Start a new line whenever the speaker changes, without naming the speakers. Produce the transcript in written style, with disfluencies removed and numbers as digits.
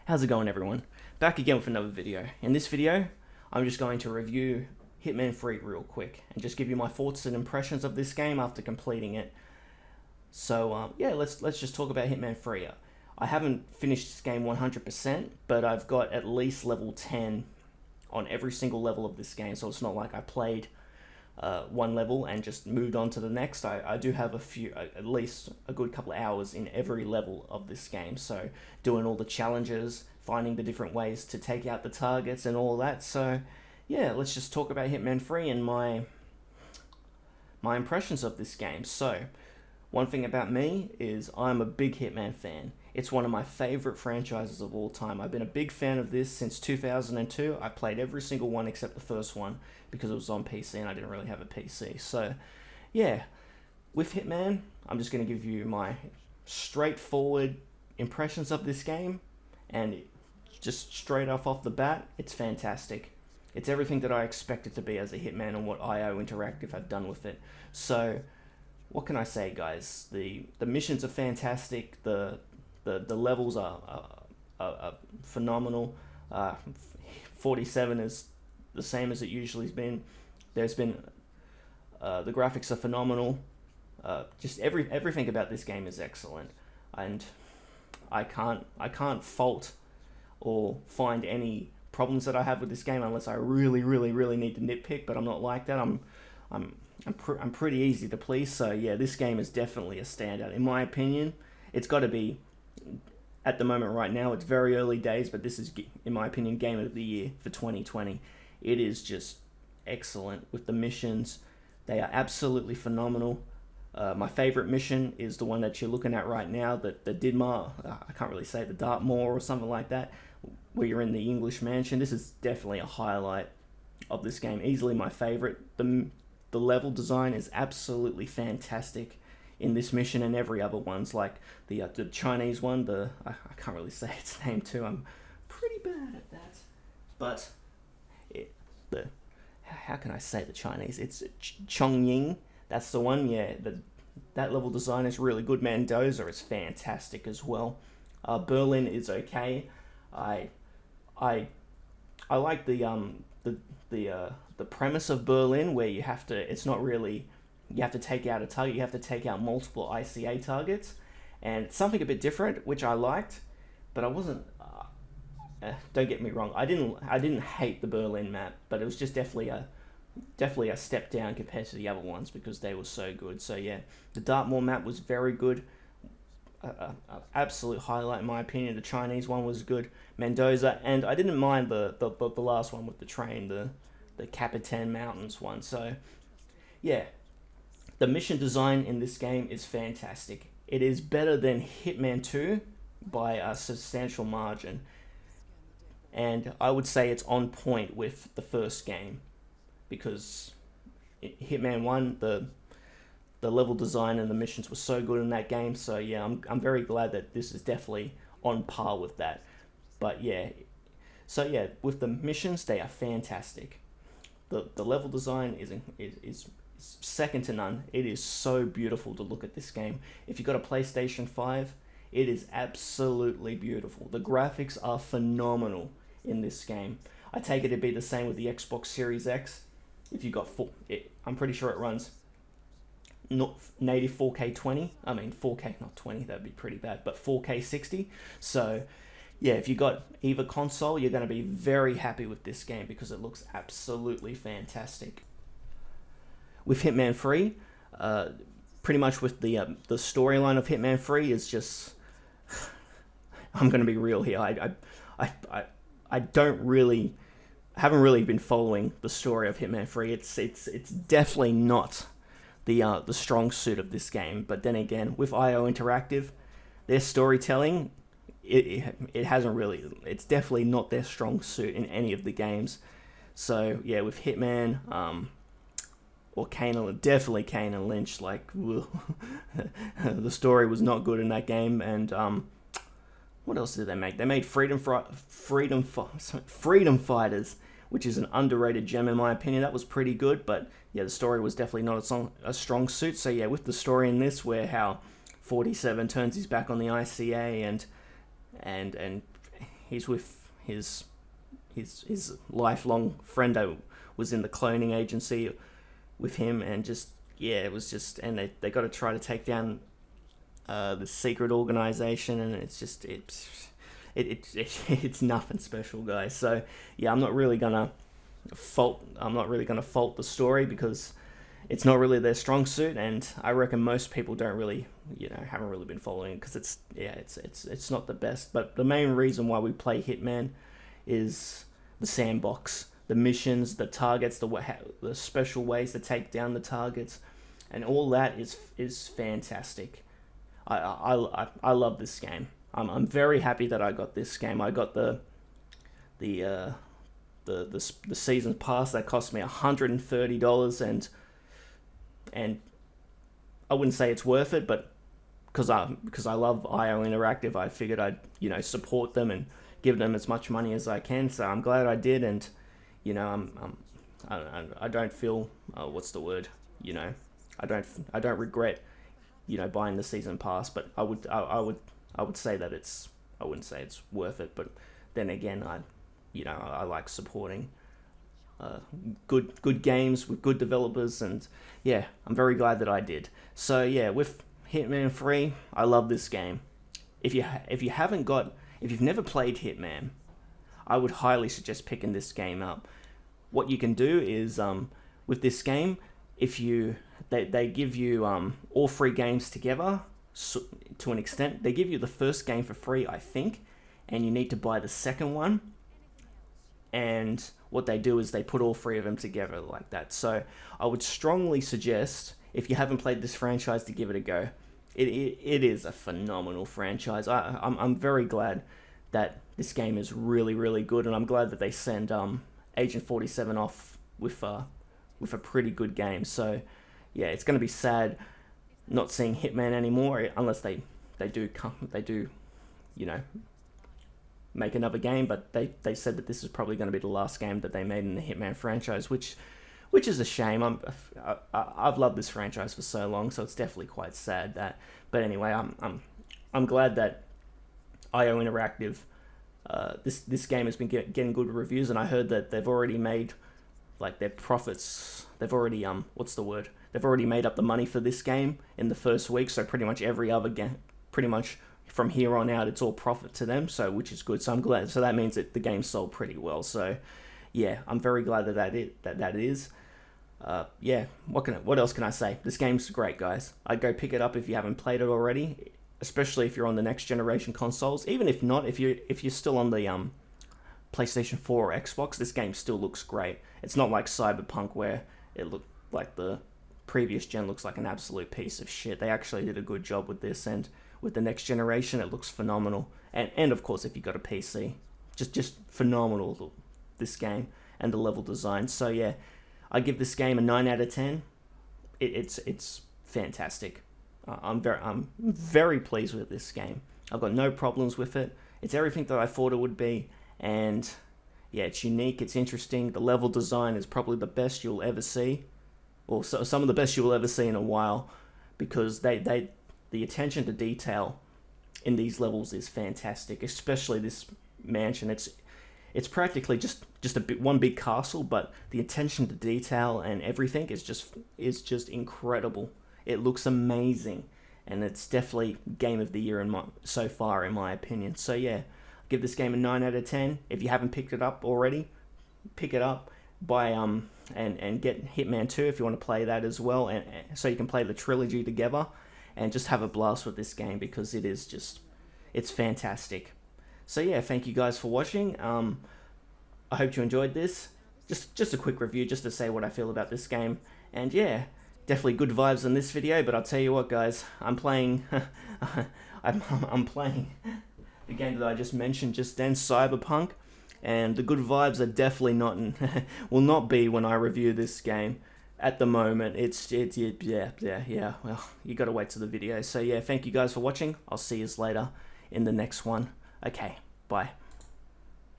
How's it going, everyone? Back again with another video. In this video, I'm just going to review Hitman 3 real quick and just give you my thoughts and impressions of this game after completing it. So yeah, let's just talk about Hitman 3. I haven't finished this game 100%, but I've got at least level 10 on every single level of this game, so it's not like I played one level and just moved on to the next. I do have at least a good couple of hours in every level of this game, so doing all the challenges, finding the different ways to take out the targets and all that. So yeah, let's just talk about Hitman 3 and my impressions of this game. So one thing about me is I'm a big Hitman fan. It's one of my favorite franchises of all time. I've been a big fan of this since 2002. I played every single one except the first one because it was on PC and I didn't really have a PC. So yeah, with Hitman, I'm just going to give you my straightforward impressions of this game, and just straight off the bat, it's fantastic. It's everything that I expect it to be as a Hitman and what IO Interactive have done with it. So what can I say, guys? The missions are fantastic. The levels are phenomenal. 47 is the same as it usually has been. There's been the graphics are phenomenal. Just everything about this game is excellent, and I can't fault or find any problems that I have with this game unless I really need to nitpick. But I'm not like that. I'm pretty easy to please. So yeah, this game is definitely a standout in my opinion. It's got to be. At the moment right now, it's very early days, but this is, in my opinion, Game of the Year for 2020. It is just excellent with the missions. They are absolutely phenomenal. My favorite mission is the one that you're looking at right now, the Didmar, I can't really say, the Dartmoor or something like that, where you're in the English mansion. This is definitely a highlight of this game. Easily my favorite. The level design is absolutely fantastic in this mission and every other ones, like the Chinese one, I can't really say its name too, I'm pretty bad at that, but how can I say the Chinese, it's Chongying, that's the one. Yeah, that level design is really good. Mendoza is fantastic as well. Berlin is okay. I like the premise of Berlin, where you have to, it's not really, you have to take out a target, you have to take out multiple ICA targets, and it's something a bit different, which I liked, but I wasn't, don't get me wrong, I didn't hate the Berlin map, but it was just definitely a step down compared to the other ones because they were so good. So yeah, the Dartmoor map was very good, absolute highlight in my opinion. The Chinese one was good, Mendoza, and I didn't mind the last one with the train, the Capitan Mountains one. So yeah, the mission design in this game is fantastic. It is better than Hitman 2 by a substantial margin. And I would say it's on point with the first game, because Hitman 1, the level design and the missions were so good in that game. So yeah, I'm very glad that this is definitely on par with that. But yeah, so yeah, with the missions, they are fantastic. The level design is second to none. It is so beautiful to look at this game. If you've got a PlayStation 5, it is absolutely beautiful. The graphics are phenomenal in this game. I take it to be the same with the Xbox Series X. If you got I'm pretty sure it runs not native 4K 20. I mean 4K, not 20, that'd be pretty bad, but 4K 60. So yeah, if you got either console, you're going to be very happy with this game because it looks absolutely fantastic. With Hitman 3, pretty much with the storyline of Hitman 3 is just, I'm going to be real here. I haven't really been following the story of Hitman 3. It's definitely not the strong suit of this game. But then again, with IO Interactive, their storytelling, it hasn't really, it's definitely not their strong suit in any of the games. So yeah, with Hitman, or definitely Kane and Lynch, like, the story was not good in that game. And what else did they make? They made Freedom Fighters, which is an underrated gem in my opinion. That was pretty good, but yeah, the story was definitely not a strong suit. So yeah, with the story in this, where how 47 turns his back on the ICA and he's with his lifelong friend that was in the cloning agency with him, and just yeah, it was just, and they got to try to take down the secret organization, and it's just it's nothing special, guys. So yeah, I'm not really gonna fault the story, because it's not really their strong suit, and I reckon most people don't really, haven't really been following it, because it's not the best. But the main reason why we play Hitman is the sandbox, the missions, the targets, the special ways to take down the targets, and all that is fantastic. I love this game. I'm very happy that I got this game. I got the season pass that cost me $130, and I wouldn't say it's worth it, but because I love IO Interactive, I figured I'd support them and give them as much money as I can. So I'm glad I did, and I don't feel what's the word, I don't regret buying the season pass, but I would say that I wouldn't say it's worth it, but then again, I like supporting good games with good developers, and yeah, I'm very glad that I did. So yeah, with Hitman 3, I love this game. If you've never played Hitman, I would highly suggest picking this game up. What you can do is with this game, they give you all 3 games together, so, to an extent. They give you the first game for free, I think, and you need to buy the second one. And what they do is they put all 3 of them together like that. So I would strongly suggest, if you haven't played this franchise, to give it a go. It is a phenomenal franchise. I'm very glad that this game is really, really good, and I'm glad that they send Agent 47 off with a pretty good game. So yeah, it's going to be sad not seeing Hitman anymore, unless they do make another game. But they said that this is probably going to be the last game that they made in the Hitman franchise, which is a shame. I've loved this franchise for so long, so it's definitely quite sad that. But anyway, I'm glad that IO Interactive, this game has been getting good reviews, and I heard that they've already made their profits. They've already They've already made up the money for this game in the first week. So pretty much every other game, pretty much from here on out, it's all profit to them. So which is good. So I'm glad. So that means that the game sold pretty well. So yeah, I'm very glad that is. Yeah, what else can I say? This game's great, guys. I'd go pick it up if you haven't played it already, especially if you're on the next generation consoles. Even if not, if you're still on the PlayStation 4 or Xbox, this game still looks great. It's not like Cyberpunk, where it looked like the previous gen looks like an absolute piece of shit. They actually did a good job with this, and with the next generation, it looks phenomenal. And of course, if you got a PC, just phenomenal, this game and the level design. So yeah, I give this game a 9 out of 10. It's fantastic. I'm very pleased with this game. I've got no problems with it. It's everything that I thought it would be, and yeah, it's unique, it's interesting. The level design is probably the best you'll ever see, or some of the best you'll ever see in a while, because the attention to detail in these levels is fantastic, especially this mansion. It's practically just one big castle, but the attention to detail and everything is just incredible. It looks amazing, and it's definitely game of the year so far, in my opinion. So yeah, give this game a 9 out of 10. If you haven't picked it up already, pick it up, buy and get Hitman 2 if you want to play that as well, and so you can play the trilogy together and just have a blast with this game, because it's fantastic. So yeah, thank you guys for watching. I hope you enjoyed this. Just a quick review, just to say what I feel about this game. And yeah, definitely good vibes in this video. But I'll tell you what, guys, I'm playing I'm playing the game that I just mentioned just then, Cyberpunk, and the good vibes are definitely not will not be when I review this game. At the moment, yeah. Well, you got to wait till the video. So yeah, thank you guys for watching. I'll see you later in the next one. Okay, bye.